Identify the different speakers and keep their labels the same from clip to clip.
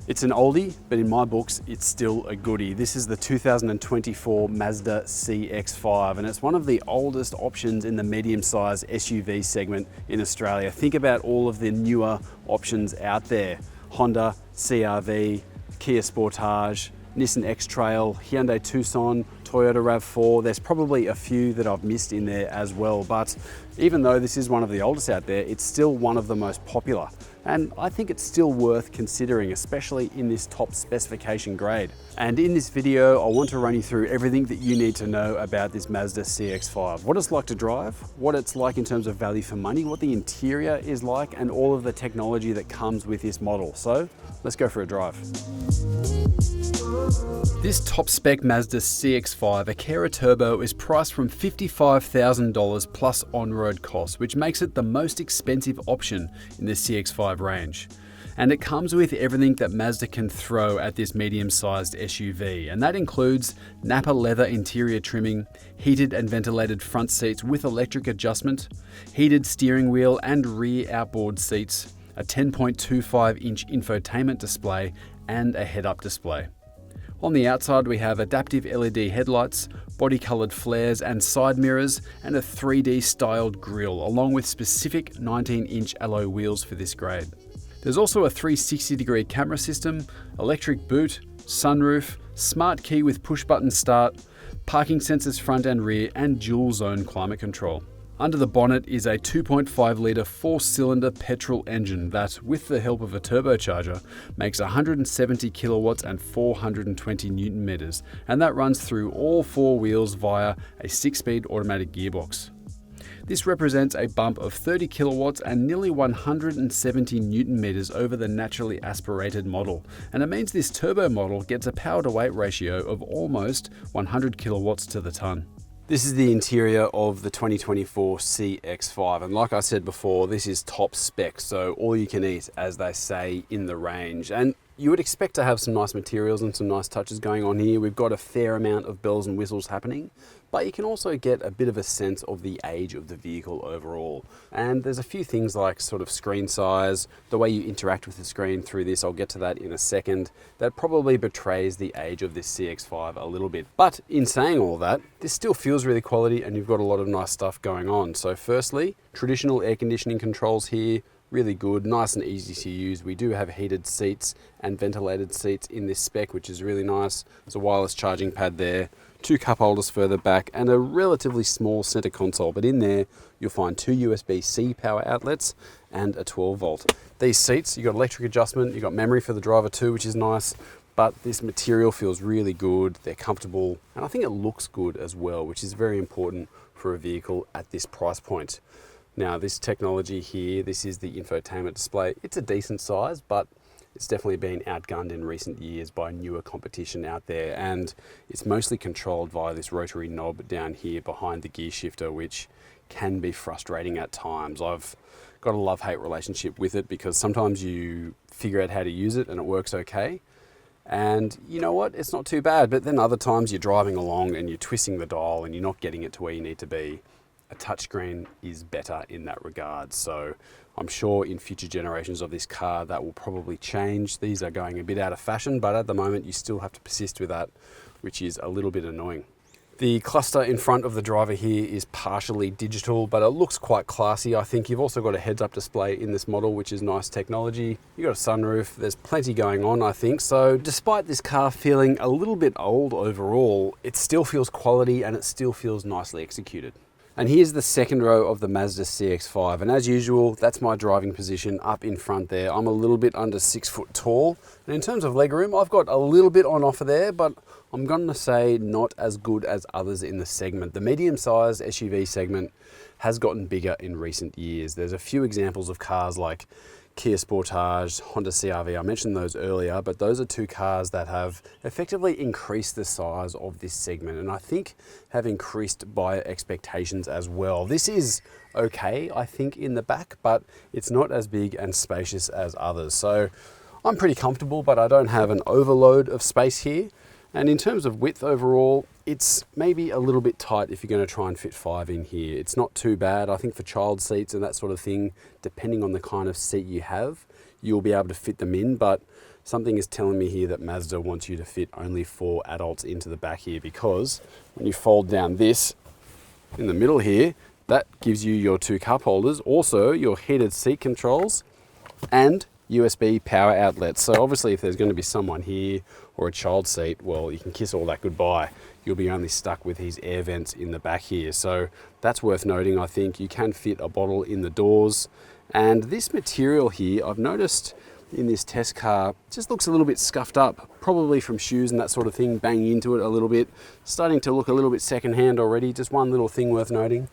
Speaker 1: It's an oldie, but in my books, it's still a goodie. This is the 2024 Mazda CX-5, and it's one of the oldest options in the medium-sized SUV segment in Australia. Think about all of the newer options out there. Honda CR-V, Kia Sportage, Nissan X-Trail, Hyundai Tucson, Toyota RAV4. There's probably a few that I've missed in there as well, but even though this is one of the oldest out there, it's still one of the most popular. And I think it's still worth considering, especially in this top specification grade. And in this video, I want to run you through everything that you need to know about this Mazda CX-5. What it's like to drive, what it's like in terms of value for money, what the interior is like, and all of the technology that comes with this model. So let's go for a drive. This top spec Mazda CX-5 Akera Turbo is priced from $55,000 plus on-road costs, which makes it the most expensive option in the CX-5 range. And it comes with everything that Mazda can throw at this medium-sized SUV, and that includes Napa leather interior trimming, heated and ventilated front seats with electric adjustment, heated steering wheel and rear outboard seats, a 10.25-inch infotainment display, and a head-up display. On the outside, we have adaptive LED headlights, body-coloured flares and side mirrors, and a 3D styled grille, along with specific 19-inch alloy wheels for this grade. There's also a 360-degree camera system, electric boot, sunroof, smart key with push-button start, parking sensors front and rear, and dual-zone climate control. Under the bonnet is a 2.5-litre four-cylinder petrol engine that, with the help of a turbocharger, makes 170 kilowatts and 420 newton meters, and that runs through all four wheels via a 6-speed automatic gearbox. This represents a bump of 30 kilowatts and nearly 170 newton meters over the naturally aspirated model, and it means this turbo model gets a power-to-weight ratio of almost 100 kilowatts to the ton. This is the interior of the 2024 CX-5, and like I said before, this is top spec, so all you can eat, as they say in the range. And you would expect to have some nice materials and some nice touches going on here. We've got a fair amount of bells and whistles happening, but you can also get a bit of a sense of the age of the vehicle overall. And there's a few things like sort of screen size, the way you interact with the screen through this, I'll get to that in a second, that probably betrays the age of this CX-5 a little bit. But in saying all that, this still feels really quality and you've got a lot of nice stuff going on. So firstly, traditional air conditioning controls here, really good, nice and easy to use. We do have heated seats and ventilated seats in this spec, which is really nice. There's a wireless charging pad there, two cup holders further back, and a relatively small center console. But in there, you'll find two USB-C power outlets and a 12-volt. These seats, you've got electric adjustment, you've got memory for the driver too, which is nice. But this material feels really good, they're comfortable, and I think it looks good as well, which is very important for a vehicle at this price point. Now, this technology here, this is the infotainment display. It's a decent size, but it's definitely been outgunned in recent years by newer competition out there, and it's mostly controlled via this rotary knob down here behind the gear shifter, which can be frustrating at times. I've got a love-hate relationship with it because sometimes you figure out how to use it and it works okay. And you know what, it's not too bad, but then other times you're driving along and you're twisting the dial and you're not getting it to where you need to be. A touchscreen is better in that regard. So I'm sure in future generations of this car that will probably change. These are going a bit out of fashion, but at the moment you still have to persist with that, which is a little bit annoying. The cluster in front of the driver here is partially digital, but it looks quite classy. I think you've also got a heads-up display in this model, which is nice technology. You've got a sunroof, there's plenty going on, I think. So despite this car feeling a little bit old overall, it still feels quality and it still feels nicely executed. And here's the second row of the Mazda CX-5. And as usual, that's my driving position up in front there. I'm a little bit under 6 foot tall. And in terms of legroom, I've got a little bit on offer there, but I'm going to say not as good as others in the segment. The medium-sized SUV segment has gotten bigger in recent years. There's a few examples of cars like Kia Sportage, Honda CR-V, I mentioned those earlier, but those are two cars that have effectively increased the size of this segment and I think have increased buyer expectations as well. This is okay, I think, in the back, but it's not as big and spacious as others. So I'm pretty comfortable, but I don't have an overload of space here. And in terms of width overall, it's maybe a little bit tight if you're going to try and fit 5 in here. It's not too bad. I think for child seats and that sort of thing, depending on the kind of seat you have, you'll be able to fit them in, but something is telling me here that Mazda wants you to fit only 4 adults into the back here, because when you fold down this in the middle here, that gives you your 2 cup holders, also your heated seat controls and USB power outlets. So obviously if there's going to be someone here or a child seat, well, you can kiss all that goodbye. You'll be only stuck with these air vents in the back here. So that's worth noting. I think you can fit a bottle in the doors. And this material here, I've noticed in this test car, just looks a little bit scuffed up, probably from shoes and that sort of thing, banging into it a little bit. Starting to look a little bit secondhand already. Just one little thing worth noting.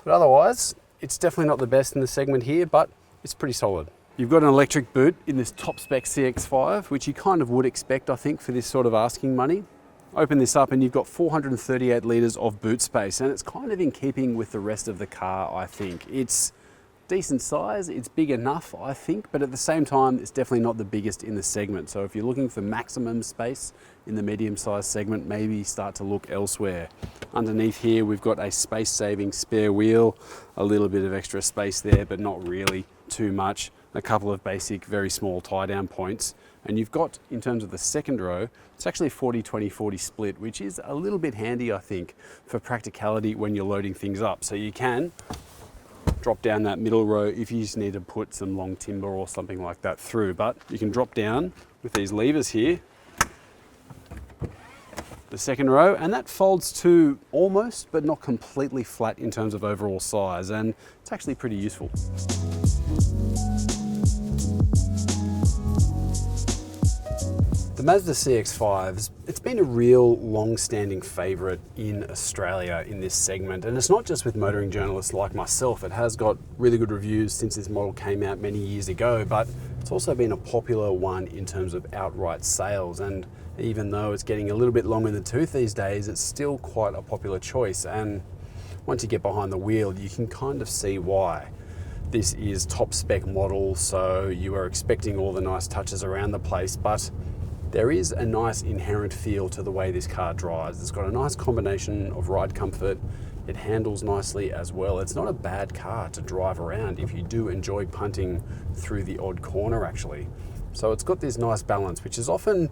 Speaker 1: But otherwise, it's definitely not the best in the segment here, but it's pretty solid. You've got an electric boot in this top spec CX5, which you kind of would expect, I think, for this sort of asking money. Open this up and you've got 438 litres of boot space, and it's kind of in keeping with the rest of the car, I think. It's decent size, it's big enough, I think, but at the same time, it's definitely not the biggest in the segment. So if you're looking for maximum space in the medium-sized segment, maybe start to look elsewhere. Underneath here, we've got a space-saving spare wheel, a little bit of extra space there, but not really too much. A couple of basic, very small tie-down points. And you've got, in terms of the second row, it's actually 40-20-40 split, which is a little bit handy, I think, for practicality when you're loading things up. So you can drop down that middle row if you just need to put some long timber or something like that through. But you can drop down with these levers here, the second row, and that folds to almost, but not completely flat in terms of overall size. And it's actually pretty useful. The Mazda CX-5, it's been a real long-standing favourite in Australia in this segment, and it's not just with motoring journalists like myself. It has got really good reviews since this model came out many years ago, but it's also been a popular one in terms of outright sales, and even though it's getting a little bit long in the tooth these days, it's still quite a popular choice. And once you get behind the wheel, you can kind of see why. This is top spec model, so you are expecting all the nice touches around the place, but there is a nice inherent feel to the way this car drives. It's got a nice combination of ride comfort. It handles nicely as well. It's not a bad car to drive around if you do enjoy punting through the odd corner, actually. So it's got this nice balance, which is often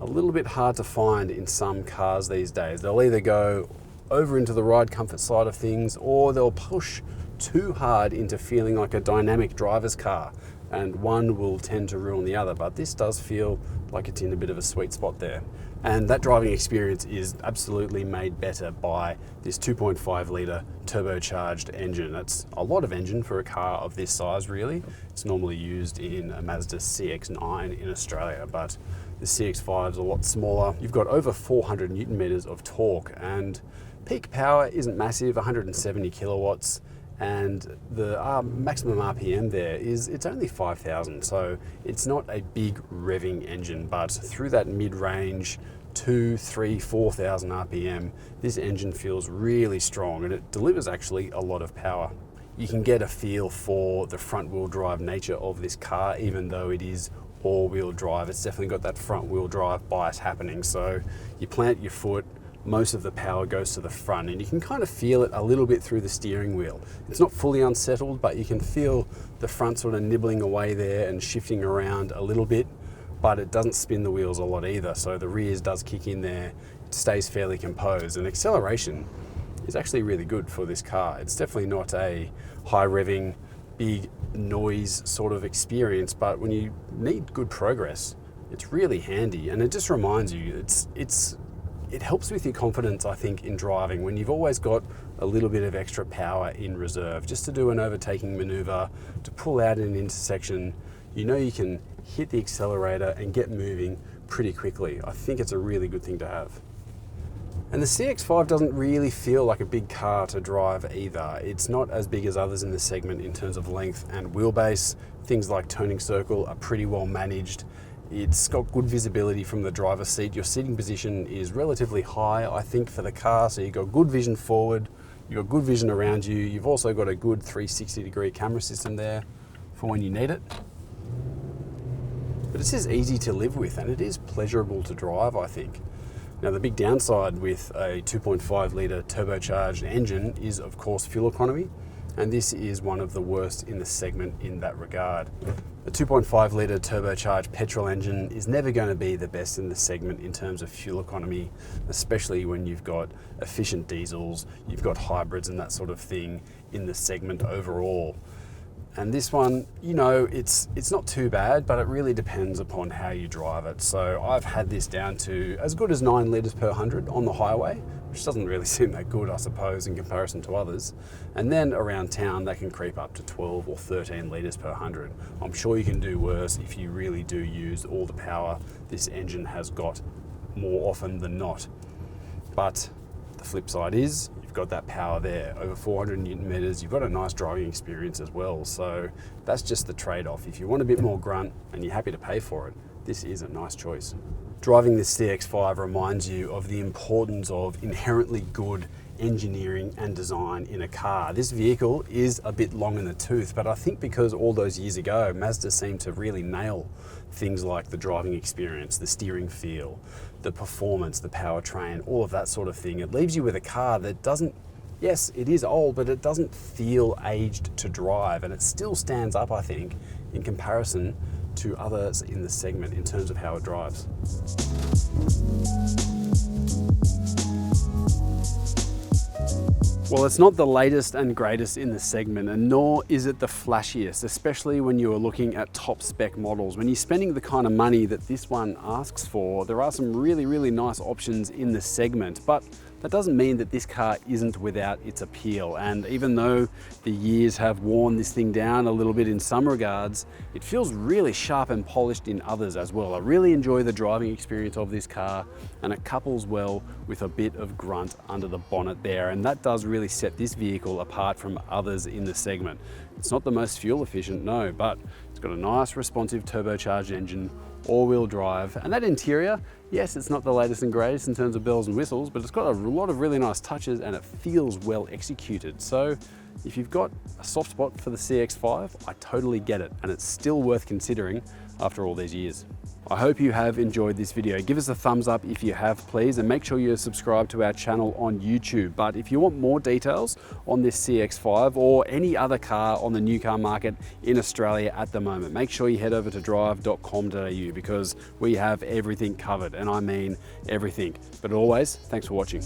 Speaker 1: a little bit hard to find in some cars these days. They'll either go over into the ride comfort side of things, or they'll push too hard into feeling like a dynamic driver's car, and one will tend to ruin the other. But this does feel like it's in a bit of a sweet spot there. And that driving experience is absolutely made better by this 2.5 litre turbocharged engine. That's a lot of engine for a car of this size, really. It's normally used in a Mazda CX-9 in Australia, but the CX-5 is a lot smaller. You've got over 400 Newton meters of torque, and peak power isn't massive, 170 kilowatts. And the maximum RPM there it's only 5,000, so it's not a big revving engine, but through that mid-range 2, 3, 4,000 RPM, this engine feels really strong, and it delivers actually a lot of power. You can get a feel for the front-wheel drive nature of this car, even though it is all-wheel drive. It's definitely got that front-wheel drive bias happening, so you plant your foot, most of the power goes to the front, and you can kind of feel it a little bit through the steering wheel. It's not fully unsettled, but you can feel the front sort of nibbling away there and shifting around a little bit, but it doesn't spin the wheels a lot either, so the rears does kick in there. It stays fairly composed, and acceleration is actually really good for this car. It's definitely not a high revving, big noise sort of experience, but when you need good progress, it's really handy, and it just reminds you, it helps with your confidence, I think, in driving when you've always got a little bit of extra power in reserve, just to do an overtaking maneuver, to pull out in an intersection. You know you can hit the accelerator and get moving pretty quickly. I think it's a really good thing to have. And the CX-5 doesn't really feel like a big car to drive either. It's not as big as others in the segment in terms of length and wheelbase. Things like turning circle are pretty well managed. It's got good visibility from the driver's seat. Your seating position is relatively high, I think, for the car, so you've got good vision forward, you've got good vision around you, you've also got a good 360-degree camera system there for when you need it. But it's just easy to live with, and it is pleasurable to drive, I think. Now, the big downside with a 2.5 litre turbocharged engine is, of course, fuel economy. and this is one of the worst in the segment in that regard. The 2.5 litre turbocharged petrol engine is never going to be the best in the segment in terms of fuel economy, especially when you've got efficient diesels, you've got hybrids and that sort of thing in the segment overall. And this one, you know, it's not too bad, but it really depends upon how you drive it. So I've had this down to as good as 9 litres per 100 on the highway, which doesn't really seem that good, I suppose, in comparison to others. And then around town, they can creep up to 12 or 13 litres per 100. I'm sure you can do worse if you really do use all the power this engine has got more often than not. But the flip side is, you've got that power there, over 400 Newton meters, you've got a nice driving experience as well. So that's just the trade-off. If you want a bit more grunt and you're happy to pay for it, this is a nice choice. Driving this CX-5 reminds you of the importance of inherently good engineering and design in a car. This vehicle is a bit long in the tooth, but I think because all those years ago, Mazda seemed to really nail things like the driving experience, the steering feel, the performance, the powertrain, all of that sort of thing. It leaves you with a car that doesn't, yes, it is old, but it doesn't feel aged to drive, and it still stands up, I think, in comparison to others in the segment in terms of how it drives. Well, it's not the latest and greatest in the segment, and nor is it the flashiest, especially when you are looking at top spec models. When you're spending the kind of money that this one asks for, there are some really, really nice options in the segment, but that doesn't mean that this car isn't without its appeal. And even though the years have worn this thing down a little bit in some regards, it feels really sharp and polished in others as well. I really enjoy the driving experience of this car, and it couples well with a bit of grunt under the bonnet there. And that does really set this vehicle apart from others in the segment. It's not the most fuel efficient, no, but it's got a nice responsive turbocharged engine, all-wheel drive, and that interior, yes, it's not the latest and greatest in terms of bells and whistles, but it's got a lot of really nice touches and it feels well executed. So if you've got a soft spot for the CX-5, I totally get it, and it's still worth considering after all these years. I hope you have enjoyed this video. Give us a thumbs up if you have, please, and make sure you're subscribed to our channel on YouTube. But if you want more details on this CX-5 or any other car on the new car market in Australia at the moment, make sure you head over to Drive.com.au, because we have everything covered, and I mean everything. But always, thanks for watching.